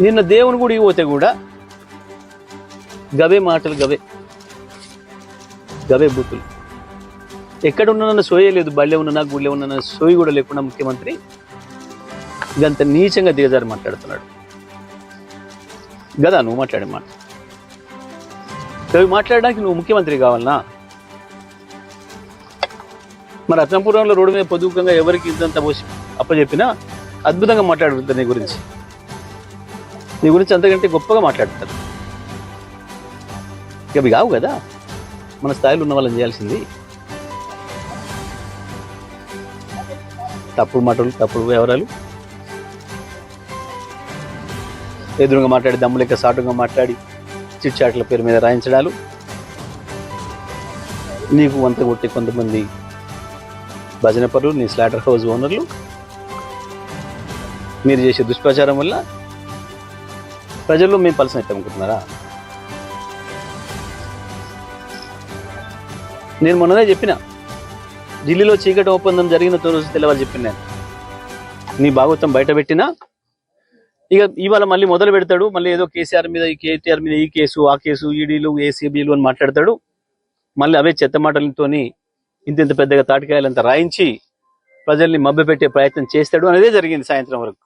నిన్న దేవుని గుడికి పోతే కూడా గవే మాటలు, గవే గవే బూతులు. ఎక్కడ ఉన్నానన్న సోయే లేదు, బళ్ళే ఉన్నా గుళ్ళే ఉన్న సోయి కూడా లేకుండా ముఖ్యమంత్రి ఇదంత నీచంగా దిగజారి మాట్లాడుతున్నాడు కదా. నువ్వు మాట్లాడే మాట మాట్లాడడానికి నువ్వు ముఖ్యమంత్రి కావాలనా? మరి రత్నపురంలో రోడ్డు మీద పొదుపుకంగా ఎవరికి ఇంతంత పోసి అప్పచెప్పినా అద్భుతంగా మాట్లాడుతుంది నీ గురించి. నీ గురించి అంతకంటే గొప్పగా మాట్లాడుతారు. ఇక అవి కావు కదా మన స్థాయిలో ఉన్న వాళ్ళని చేయాల్సింది. తప్పుడు మాటలు, తప్పుడు వ్యవహారాలు, ఎదురుగా మాట్లాడి దమ్ము లెక్క సాటుగా మాట్లాడి చిట్చాట్ల పేరు మీద రాయించడాలు, నీకు వంత కొట్టి కొంతమంది భజన పరులు, నీ స్లాటర్ హౌస్ ఓనర్లు, మీరు చేసే దుష్ప్రచారం వల్ల ప్రజల్లో మేము పలసన ఎత్తనుకుంటున్నారా? నేను మొన్ననే చెప్పిన, ఢిల్లీలో చీకటి ఒప్పందం జరిగిన రోజు తెల్లవారు చెప్పిన నేను, నీ భాగవతం బయట పెట్టినా ఇక ఇవాళ మళ్ళీ మొదలు పెడతాడు. మళ్ళీ ఏదో కేసీఆర్ మీద, ఈ కేటీఆర్ మీద ఈ కేసు, ఆ కేసు, ఈడీలు, ఏసీబీలు అని మాట్లాడతాడు. మళ్ళీ అవే చెత్త మాటలతోని ఇంత పెద్దగా తాటికాయలంతా రాయించి ప్రజల్ని మభ్యపెట్టే ప్రయత్నం చేస్తాడు. అనేదే జరిగింది సాయంత్రం వరకు.